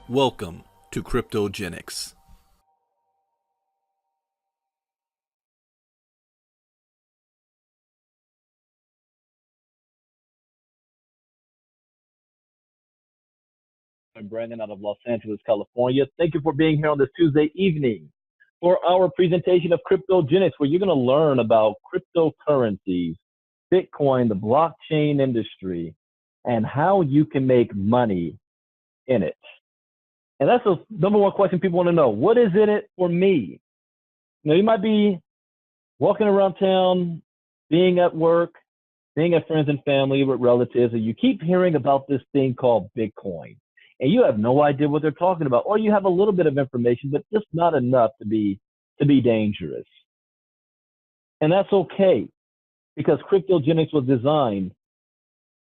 Welcome to Kryptogenex. I'm Brandon out of Los Angeles, California. Thank you for being here on this Tuesday evening for our presentation of Kryptogenex, where you're going to learn about cryptocurrencies, Bitcoin, the blockchain industry, and how you can make money in it. And that's the number one question people want to know. What is in it for me? You might be walking around town, being at work, being at friends and family with relatives, and you keep hearing about this thing called Bitcoin. And you have no idea what they're talking about, or you have a little bit of information, but just not enough to be dangerous. And that's okay, because Kryptogenex was designed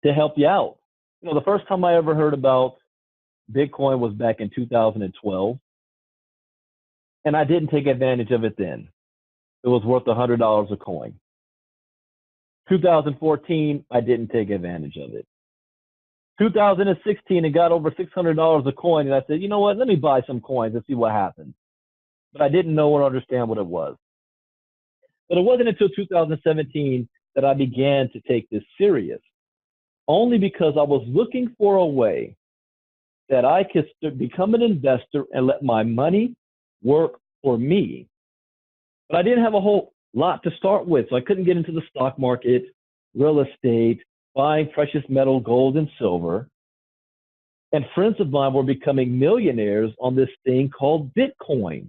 to help you out. The first time I ever heard about Bitcoin was back in 2012, and I didn't take advantage of it then. It was worth $100 a coin. 2014, I didn't take advantage of it. 2016, it got over $600 a coin, and I said, you know what, let me buy some coins and see what happens. But I didn't know or understand what it was. But it wasn't until 2017 that I began to take this serious, only because I was looking for a way that I could become an investor and let my money work for me. But I didn't have a whole lot to start with, so I couldn't get into the stock market, real estate, buying precious metal, gold and silver. And friends of mine were becoming millionaires on this thing called Bitcoin.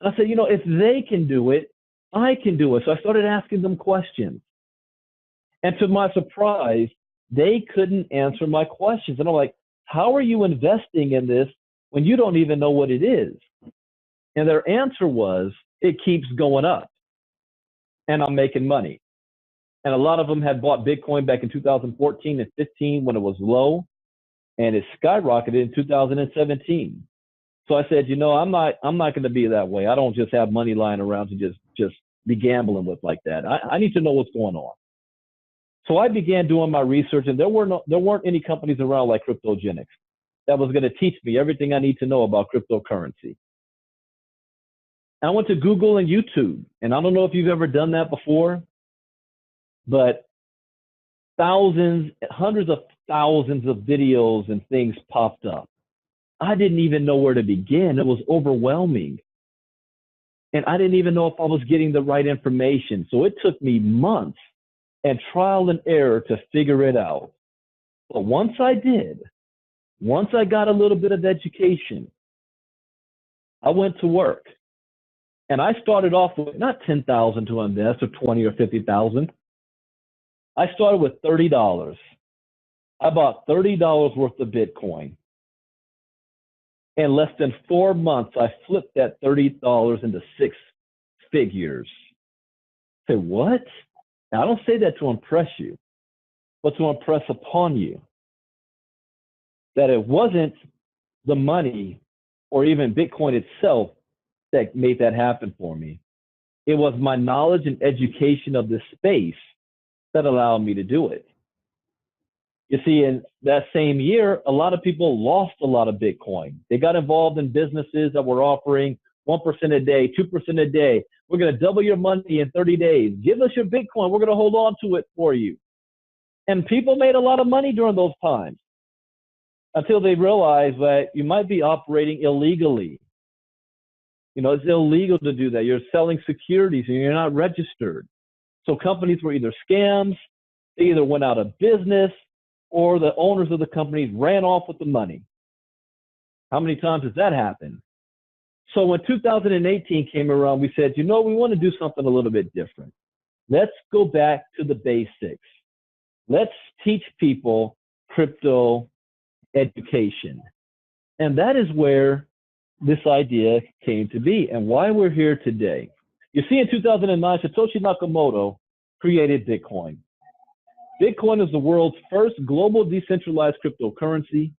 And I said, if they can do it, I can do it. So I started asking them questions. And to my surprise, they couldn't answer my questions. And I'm like, how are you investing in this when you don't even know what it is? And their answer was, it keeps going up and I'm making money. And a lot of them had bought Bitcoin back in 2014 and 15 when it was low, and it skyrocketed in 2017. So I said, I'm not going to be that way. I don't just have money lying around to just be gambling with like that. I need to know what's going on. So I began doing my research, and there weren't any companies around like Kryptogenex that was going to teach me everything I need to know about cryptocurrency. I went to Google and YouTube, and I don't know if you've ever done that before, but thousands, hundreds of thousands of videos and things popped up. I didn't even know where to begin. It was overwhelming. And I didn't even know if I was getting the right information. So it took me months and trial and error to figure it out. But once I did, once I got a little bit of education, I went to work. And I started off with not $10,000 to invest or 20 or 50,000. I started with $30. I bought $30 worth of Bitcoin. In less than 4 months, I flipped that $30 into 6 figures. Say, what? Now, I don't say that to impress you, but to impress upon you that it wasn't the money or even Bitcoin itself that made that happen for me. It was my knowledge and education of this space that allowed me to do it. You see, in that same year, a lot of people lost a lot of Bitcoin. They got involved in businesses that were offering 1% a day, 2% a day. We're going to double your money in 30 days. Give us your Bitcoin. We're going to hold on to it for you. And people made a lot of money during those times until they realized that you might be operating illegally. It's illegal to do that. You're selling securities and you're not registered. So companies were either scams, they either went out of business, or the owners of the companies ran off with the money. How many times has that happened? So when 2018 came around, we said, we want to do something a little bit different. Let's go back to the basics. Let's teach people crypto education. And that is where this idea came to be and why we're here today. You see, in 2009, Satoshi Nakamoto created Bitcoin. Bitcoin is the world's first global decentralized cryptocurrency.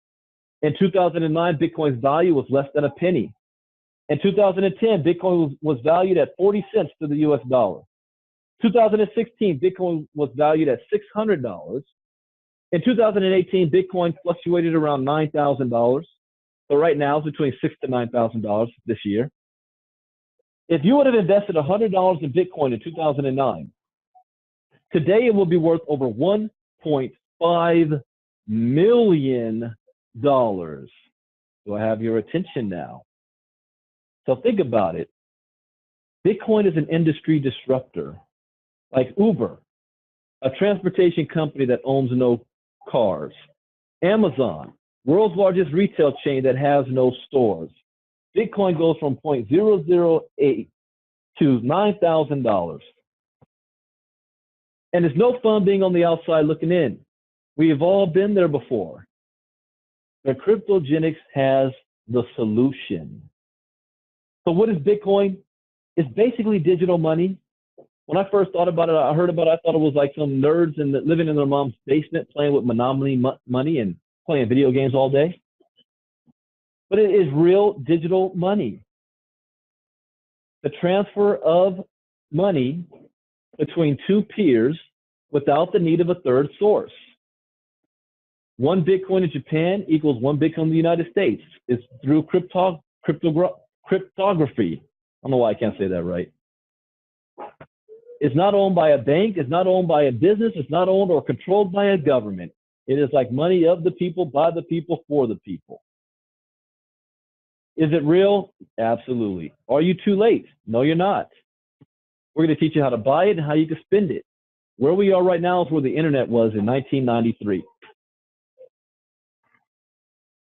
In 2009, Bitcoin's value was less than a penny. In 2010, Bitcoin was valued at 40 cents to the US dollar. 2016, Bitcoin was valued at $600. In 2018, Bitcoin fluctuated around $9,000. So right now it's between $6,000 to $9,000 this year. If you would have invested $100 in Bitcoin in 2009, today it will be worth over $1.5 million. Do I have your attention now? So think about it. Bitcoin is an industry disruptor, like Uber, a transportation company that owns no cars. Amazon, world's largest retail chain that has no stores. Bitcoin goes from 0.008 to $9,000. And it's no fun being on the outside looking in. We have all been there before. But Kryptogenex has the solution. So what is Bitcoin? It's basically digital money. When I first thought about it, I heard about it, I thought it was like some nerds living in their mom's basement playing with Monopoly money and playing video games all day. But it is real digital money. The transfer of money between two peers without the need of a third source. One Bitcoin in Japan equals one Bitcoin in the United States. It's through cryptography. I don't know why I can't say that right. It's not owned by a bank. It's not owned by a business. It's not owned or controlled by a government. It is like money of the people, by the people, for the people. Is it real? Absolutely. Are you too late? No, you're not. We're going to teach you how to buy it and how you can spend it. Where we are right now is where the internet was in 1993.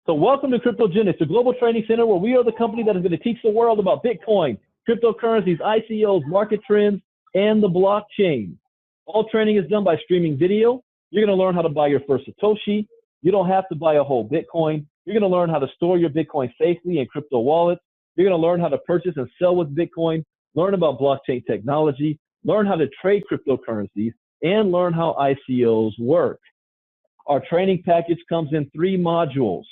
So welcome to Kryptogenex, the global training center where we are the company that is going to teach the world about Bitcoin, cryptocurrencies, ICOs, market trends, and the blockchain. All training is done by streaming video. You're going to learn how to buy your first Satoshi. You don't have to buy a whole Bitcoin. You're going to learn how to store your Bitcoin safely in crypto wallets. You're going to learn how to purchase and sell with Bitcoin, learn about blockchain technology, learn how to trade cryptocurrencies, and learn how ICOs work. Our training package comes in 3 modules.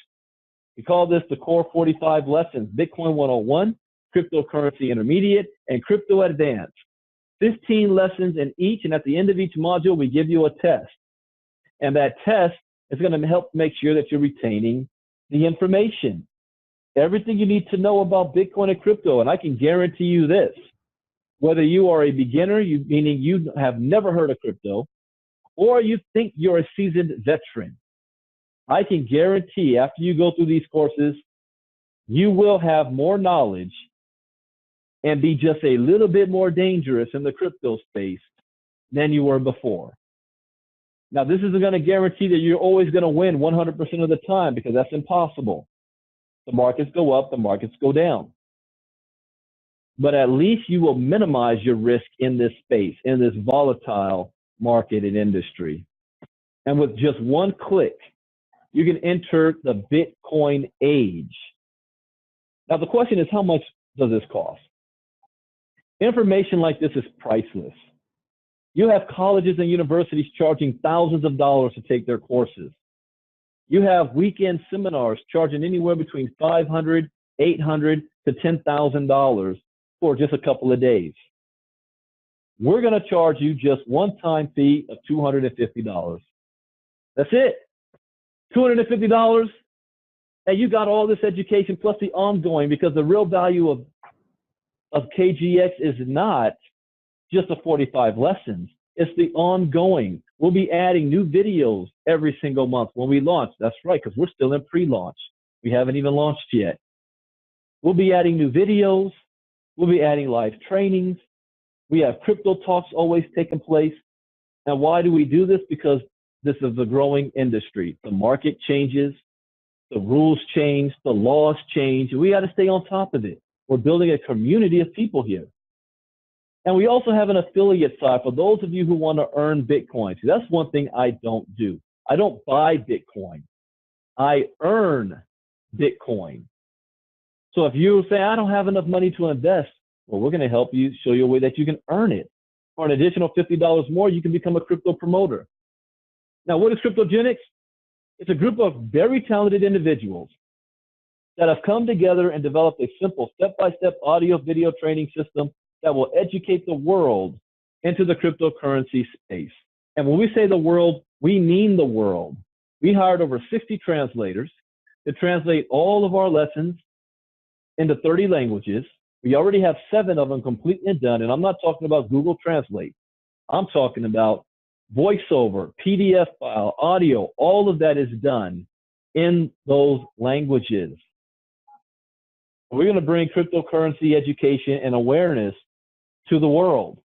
We call this the Core 45 Lessons: Bitcoin 101, Cryptocurrency Intermediate, and Crypto Advanced. 15 lessons in each, and at the end of each module, we give you a test. And that test is going to help make sure that you're retaining the information. Everything you need to know about Bitcoin and crypto, and I can guarantee you this, whether you are a beginner, meaning you have never heard of crypto, or you think you're a seasoned veteran, I can guarantee after you go through these courses, you will have more knowledge and be just a little bit more dangerous in the crypto space than you were before. Now, this isn't going to guarantee that you're always going to win 100% of the time, because that's impossible. The markets go up, the markets go down. But at least you will minimize your risk in this space, in this volatile market and industry. And with just one click, you can enter the Bitcoin age. Now, the question is, how much does this cost? Information like this is priceless. You have colleges and universities charging thousands of dollars to take their courses. You have weekend seminars charging anywhere between $500, $800 to $10,000 for just a couple of days. We're going to charge you just one-time fee of $250. That's it. $250, and you got all this education plus the ongoing, because the real value of KGX is not just the 45 lessons. It's the ongoing. We'll be adding new videos every single month when we launch. That's right, because we're still in pre-launch. We haven't even launched yet. We'll be adding new videos. We'll be adding live trainings. We have crypto talks always taking place. And why do we do this? Because this is a growing industry. The market changes, the rules change, the laws change. We got to stay on top of it. We're building a community of people here. And we also have an affiliate side for those of you who want to earn Bitcoin. See, that's one thing I don't do. I don't buy Bitcoin. I earn Bitcoin. So if you say, I don't have enough money to invest, well, we're going to help you, show you a way that you can earn it. For an additional $50 more, you can become a crypto promoter. Now, what is Kryptogenex? It's a group of very talented individuals that have come together and developed a simple step-by-step audio-video training system that will educate the world into the cryptocurrency space. And when we say the world, we mean the world. We hired over 60 translators. to translate all of our lessons into 30 languages. We already have 7 of them completely done, and I'm not talking about Google Translate. I'm talking about voiceover, PDF file, audio, all of that is done in those languages. We're going to bring cryptocurrency education and awareness to the world.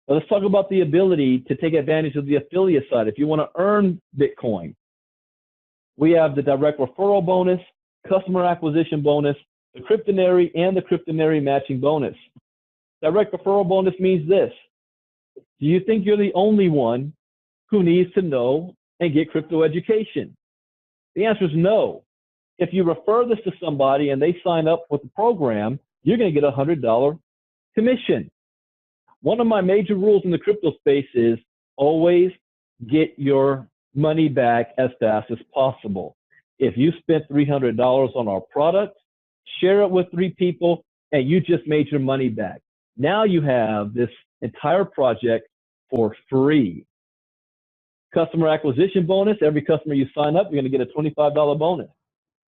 Now let's talk about the ability to take advantage of the affiliate side. If you want to earn Bitcoin, we have the direct referral bonus, customer acquisition bonus, the Cryptonary, and the Cryptonary matching bonus. Direct referral bonus means this. Do you think you're the only one who needs to know and get crypto education? The answer is no. If you refer this to somebody and they sign up with the program, you're going to get a $100 commission. One of my major rules in the crypto space is always get your money back as fast as possible. If you spent $300 on our product, share it with 3 people, and you just made your money back. Now you have this entire project for free. Customer acquisition bonus, every customer you sign up, you're going to get a $25 bonus.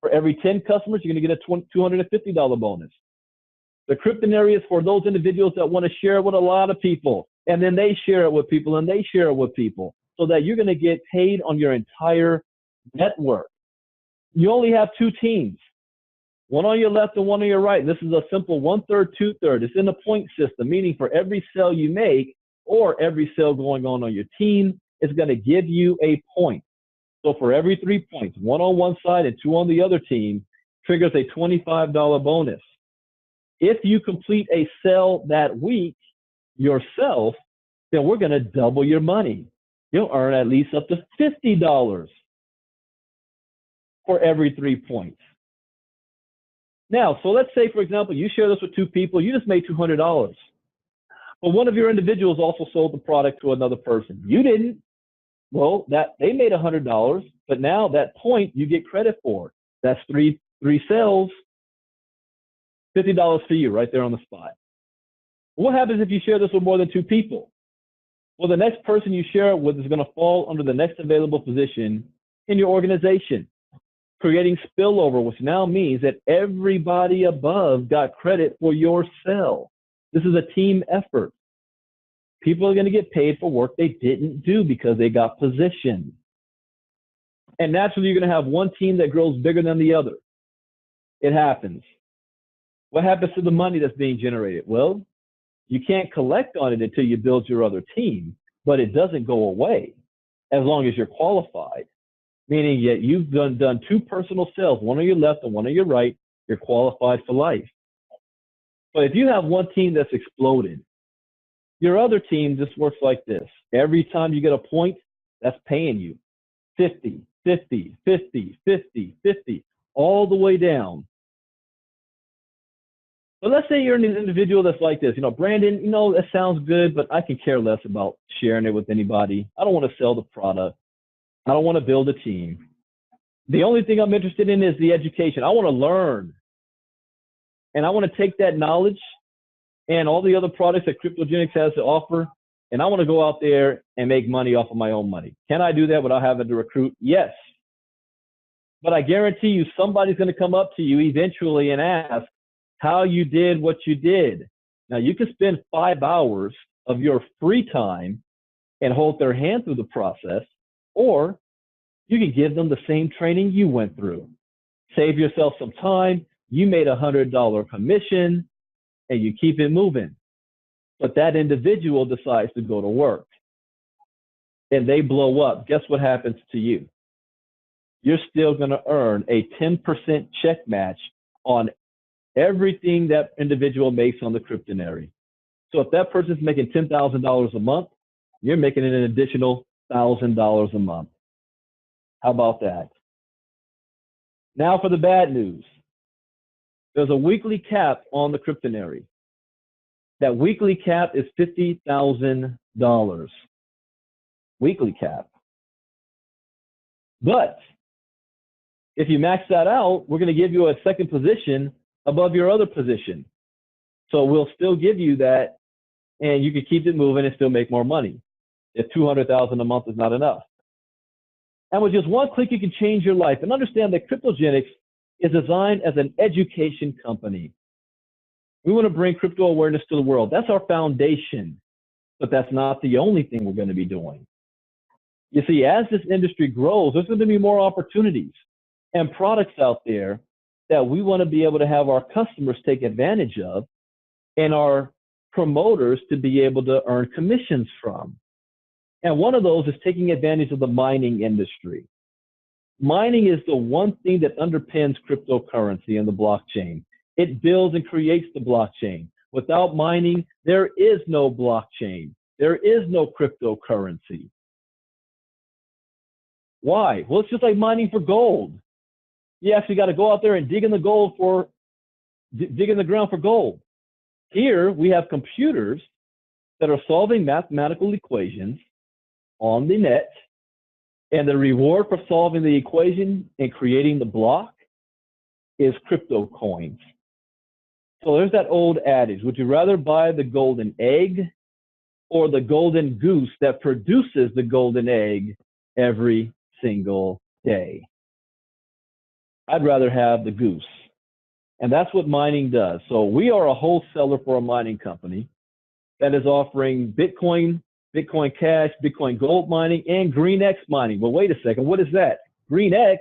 For every 10 customers, you're going to get a $250 bonus. The Cryptonary is for those individuals that want to share it with a lot of people, and then they share it with people, and they share it with people, so that you're going to get paid on your entire network. You only have 2 teams, one on your left and one on your right. This is a simple 1/3, 2/3. It's in a point system, meaning for every sale you make or every sale going on your team, it's going to give you a point. So for every 3 points, 1 on one side and 2 on the other team, triggers a $25 bonus. If you complete a sale that week yourself, then we're going to double your money. You'll earn at least up to $50 for every 3 points. Now, so let's say, for example, you share this with 2 people, you just made $200. But one of your individuals also sold the product to another person. You didn't. Well, they made $100, but now that point you get credit for. That's three sales, $50 for you right there on the spot. What happens if you share this with more than 2 people? Well, the next person you share it with is going to fall under the next available position in your organization, creating spillover, which now means that everybody above got credit for your sale. This is a team effort. People are going to get paid for work they didn't do because they got positioned. And naturally, you're going to have one team that grows bigger than the other. It happens. What happens to the money that's being generated? Well, you can't collect on it until you build your other team, but it doesn't go away as long as you're qualified. Meaning that you've done 2 personal sales, one on your left and one on your right, you're qualified for life. But if you have one team that's exploded, your other team just works like this. Every time you get a point, that's paying you 50, 50, 50, 50, 50, all the way down. But let's say you're an individual that's like this. Brandon, that sounds good, but I can care less about sharing it with anybody. I don't want to sell the product. I don't want to build a team. The only thing I'm interested in is the education. I want to learn. And I want to take that knowledge and all the other products that Kryptogenex has to offer, and I want to go out there and make money off of my own money. Can I do that without having to recruit? Yes. But I guarantee you somebody's going to come up to you eventually and ask how you did what you did. Now, you can spend 5 hours of your free time and hold their hand through the process, or you can give them the same training you went through. Save yourself some time. You made a $100 commission, and you keep it moving. But that individual decides to go to work, and they blow up. Guess what happens to you? You're still going to earn a 10% check match on everything that individual makes on the Cryptonary. So if that person's making $10,000 a month, you're making an additional $1,000 a month. How about that? Now for the bad news. There's a weekly cap on the Cryptonary. That weekly cap is $50,000. Weekly cap. But if you max that out, we're going to give you a second position above your other position. So we'll still give you that, and you can keep it moving and still make more money if $200,000 a month is not enough. And with just one click, you can change your life. And understand that Kryptogenex is designed as an education company. We want to bring crypto awareness to the world. That's our foundation, but that's not the only thing we're going to be doing. You see, as this industry grows, there's going to be more opportunities and products out there that we want to be able to have our customers take advantage of and our promoters to be able to earn commissions from. And one of those is taking advantage of the mining industry. Mining is the one thing that underpins cryptocurrency and the blockchain. It builds and creates the blockchain. Without mining, there is no blockchain. There is no cryptocurrency. Why? Well, it's just like mining for gold. You actually got to go out there and dig in the ground for gold. Here we have computers that are solving mathematical equations on the net, and the reward for solving the equation and creating the block is crypto coins. So there's that old adage, would you rather buy the golden egg or the golden goose that produces the golden egg every single day? I'd rather have the goose. And that's what mining does. So we are a wholesaler for a mining company that is offering Bitcoin, Bitcoin Cash, Bitcoin Gold mining, and GreenX mining. Well, wait a second. What is that? GreenX?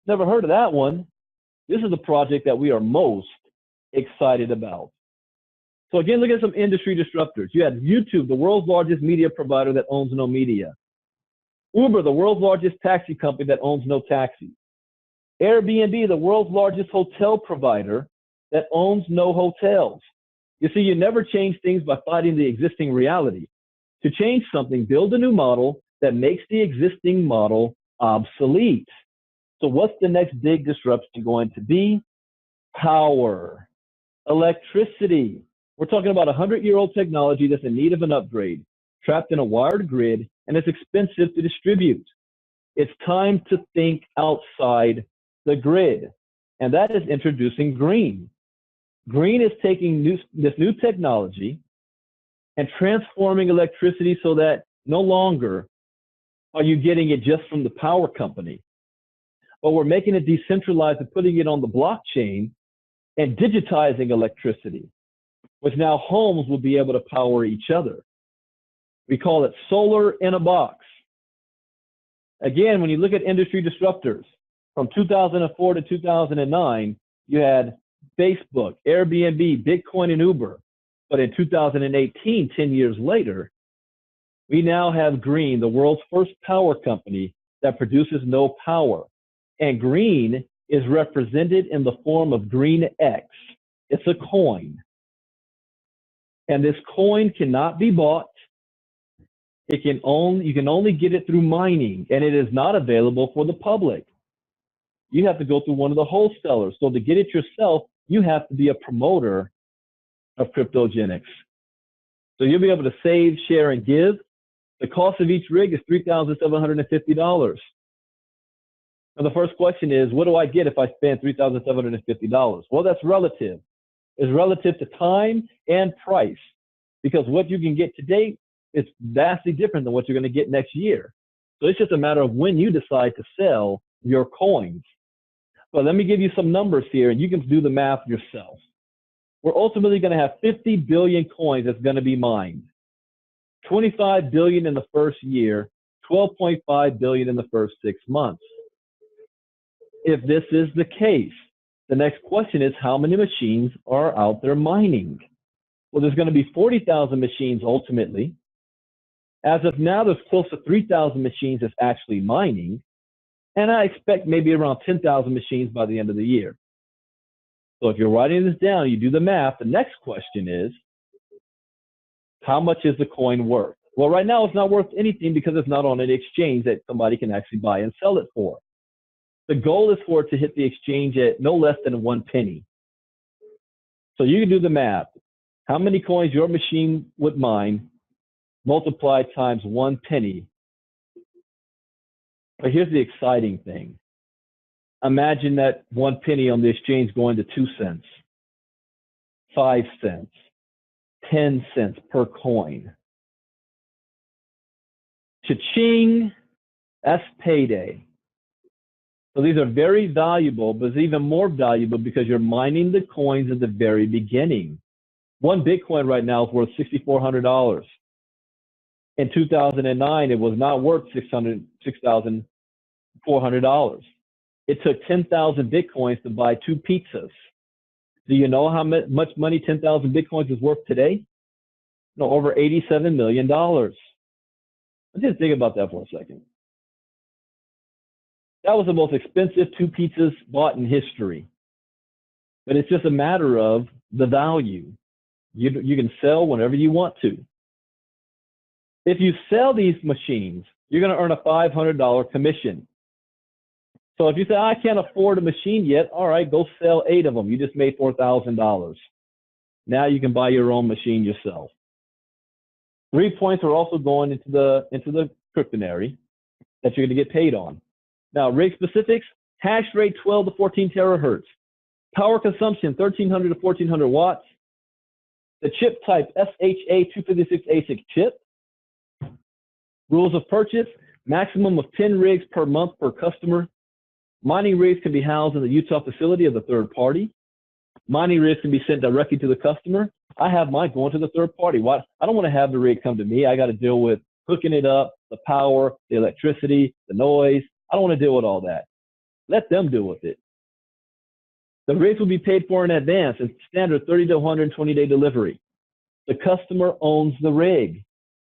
Never heard of that one. This is the project that we are most excited about. So again, look at some industry disruptors. You have YouTube, the world's largest media provider that owns no media. Uber, the world's largest taxi company that owns no taxis. Airbnb, the world's largest hotel provider that owns no hotels. You see, you never change things by fighting the existing reality. To change something, build a new model that makes the existing model obsolete. So what's the next big disruption going to be? Power, electricity. We're talking about 100-year-old technology that's in need of an upgrade, trapped in a wired grid, and it's expensive to distribute. It's time to think outside the grid, and that is introducing green. Green is taking this new technology and transforming electricity so that no longer are you getting it just from the power company, but we're making it decentralized and putting it on the blockchain and digitizing electricity, which now homes will be able to power each other. We call it solar in a box. Again, when you look at industry disruptors, from 2004 to 2009, you had Facebook, Airbnb, Bitcoin, and Uber. But in 2018, 10 years later, we now have Green, the world's first power company that produces no power. And Green is represented in the form of GreenX. It's a coin. And this coin cannot be bought. You can only get it through mining, and it is not available for the public. You have to go through one of the wholesalers. So to get it yourself, you have to be a promoter of Kryptogenex. So you'll be able to save, share, and give. The cost of each rig is $3,750. Now the first question is, what do I get if I spend $3,750? Well, that's relative. It's relative to time and price, because what you can get today is vastly different than what you're going to get next year. So it's just a matter of when you decide to sell your coins. But let me give you some numbers here, and you can do the math yourself. We're ultimately going to have 50 billion coins that's going to be mined. 25 billion in the first year, 12.5 billion in the first 6 months. If this is the case, the next question is, how many machines are out there mining? Well, there's going to be 40,000 machines ultimately. As of now, there's close to 3,000 machines that's actually mining. And I expect maybe around 10,000 machines by the end of the year. So if you're writing this down, you do the math, the next question is, how much is the coin worth? Well, right now it's not worth anything because it's not on an exchange that somebody can actually buy and sell it for. The goal is for it to hit the exchange at no less than 1 penny. So you can do the math. How many coins your machine would mine multiplied times 1 penny. But here's the exciting thing. Imagine that 1 penny on the exchange going to 2 cents, 5 cents, 10 cents per coin. Cha-ching. That's payday. So these are very valuable, but it's even more valuable because you're mining the coins at the very beginning. One Bitcoin right now is worth $6,400. In 2009, it was not worth $6,400. It took 10,000 Bitcoins to buy 2 pizzas. Do you know how much money 10,000 Bitcoins is worth today? No, over $87 million. Let's just think about that for a second. That was the most expensive 2 pizzas bought in history. But it's just a matter of the value. You can sell whenever you want to. If you sell these machines, you're going to earn a $500 commission. So if you say, I can't afford a machine yet, all right, go sell 8 of them. You just made $4,000. Now you can buy your own machine yourself. 3 points are also going into the cryptonary that you're going to get paid on. Now, rig specifics, hash rate 12 to 14 terahertz. Power consumption, 1,300 to 1,400 watts. The chip type, SHA-256 ASIC chip. Rules of purchase, maximum of 10 rigs per month per customer. Mining rigs can be housed in the Utah facility of the third party. Mining rigs can be sent directly to the customer. I have mine going to the third party. Why? I don't want to have the rig come to me. I got to deal with hooking it up, the power, the electricity, the noise. I don't want to deal with all that. Let them deal with it. The rigs will be paid for in advance and standard 30 to 120-day delivery. The customer owns the rig.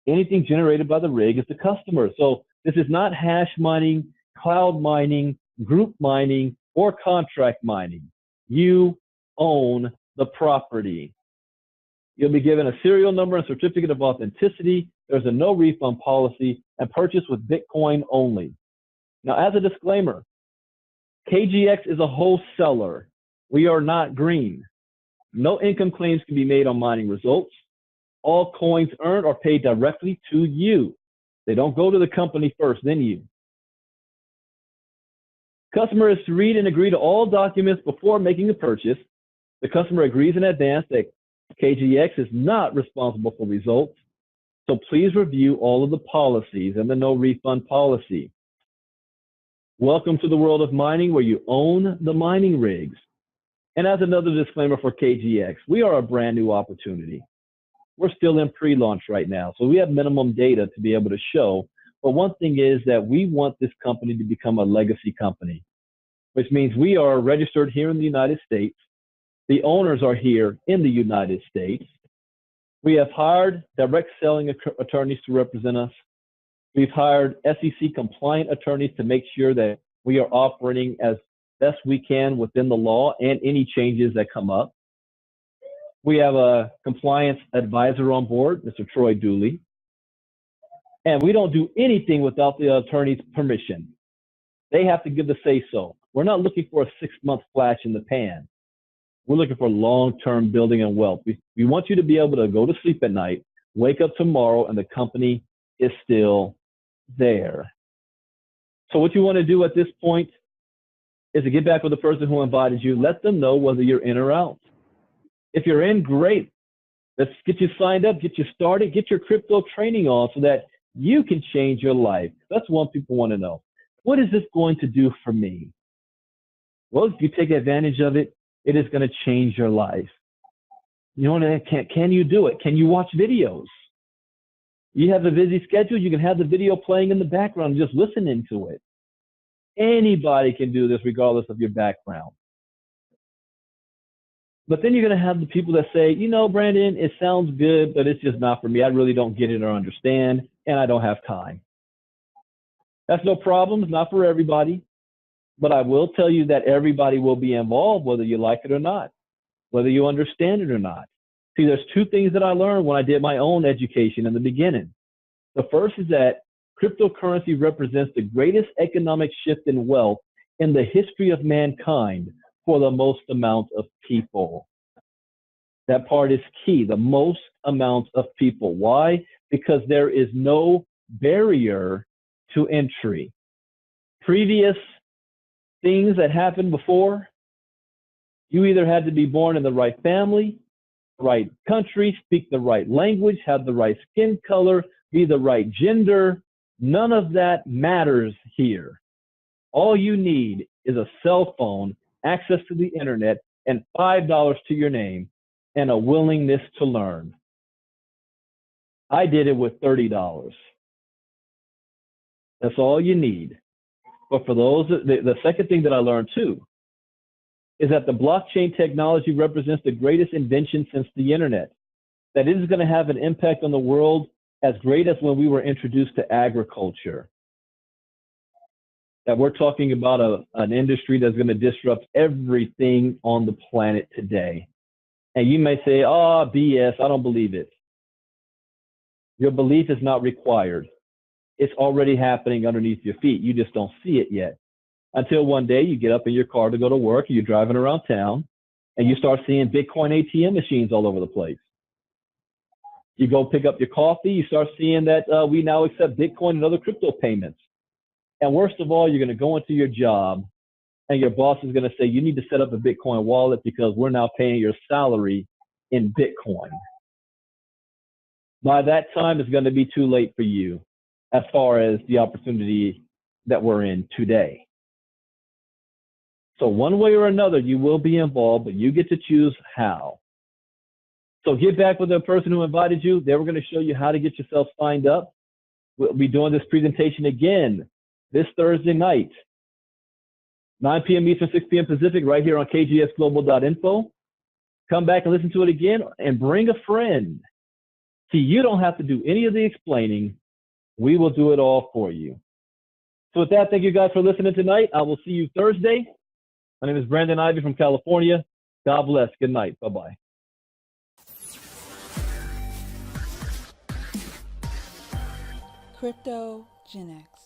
Anything generated by the rig is the customer. So this is not hash mining, cloud mining, group mining, or contract mining. You own the property. You'll be given a serial number and certificate of authenticity. There's a no refund policy and purchase with Bitcoin only. Now, as a disclaimer, KGX is a wholesaler. We are not green. No income claims can be made on mining results. All coins earned are paid directly to you. They don't go to the company first, then you. Customer is to read and agree to all documents before making a purchase. The customer agrees in advance that KGX is not responsible for results. So please review all of the policies and the no refund policy. Welcome to the world of mining where you own the mining rigs. And as another disclaimer for KGX, we are a brand new opportunity. We're still in pre-launch right now, so we have minimum data to be able to show. But one thing is that we want this company to become a legacy company, which means we are registered here in the United States. The owners are here in the United States. We have hired direct selling attorneys to represent us. We've hired SEC compliant attorneys to make sure that we are operating as best we can within the law and any changes that come up. We have a compliance advisor on board, Mr. Troy Dooley. And we don't do anything without the attorney's permission. They have to give the say-so. We're not looking for a 6-month flash in the pan. We're looking for long-term building and wealth. We want you to be able to go to sleep at night, wake up tomorrow, and the company is still there. So what you want to do at this point is to get back with the person who invited you. Let them know whether you're in or out. If you're in, great. Let's get you signed up, get you started, get your crypto training on so that you can change your life. That's what people want to know. What is this going to do for me? Well, if you take advantage of it, it is going to change your life. You know, can you do it? Can you watch videos? You have a busy schedule, you can have the video playing in the background, just listening to it. Anybody can do this regardless of your background. But then you're going to have the people that say, you know, Brandon, it sounds good, but it's just not for me. I really don't get it or understand, and I don't have time. That's no problem. It's not for everybody. But I will tell you that everybody will be involved, whether you like it or not, whether you understand it or not. See, there's 2 things that I learned when I did my own education in the beginning. The first is that cryptocurrency represents the greatest economic shift in wealth in the history of mankind for the most amount of people. That part is key, the most amount of people. Why? Because there is no barrier to entry. Previous things that happened before, you either had to be born in the right family, right country, speak the right language, have the right skin color, be the right gender, None of that matters here. All you need is a cell phone, access to the internet, and $5 to your name, and a willingness to learn. I did it with $30. That's all you need. But for those, the second thing that I learned too is that the blockchain technology represents the greatest invention since the internet. That it is going to have an impact on the world as great as when we were introduced to agriculture. That we're talking about an industry that's going to disrupt everything on the planet today. And you may say, oh, BS, I don't believe it. Your belief is not required. It's already happening underneath your feet. You just don't see it yet. Until one day you get up in your car to go to work, and you're driving around town, and you start seeing Bitcoin ATM machines all over the place. You go pick up your coffee, you start seeing that we now accept Bitcoin and other crypto payments. And worst of all, you're going to go into your job, and your boss is going to say, you need to set up a Bitcoin wallet because we're now paying your salary in Bitcoin. By that time, it's going to be too late for you as far as the opportunity that we're in today. So one way or another, you will be involved, but you get to choose how. So get back with the person who invited you. They were going to show you how to get yourself signed up. We'll be doing this presentation again this Thursday night, 9 p.m. Eastern, 6 p.m. Pacific, right here on kgsglobal.info. Come back and listen to it again and bring a friend. See, you don't have to do any of the explaining. We will do it all for you. So with that, thank you guys for listening tonight. I will see you Thursday. My name is Brandon Ivy from California. God bless. Good night. Bye-bye. Kryptogenex.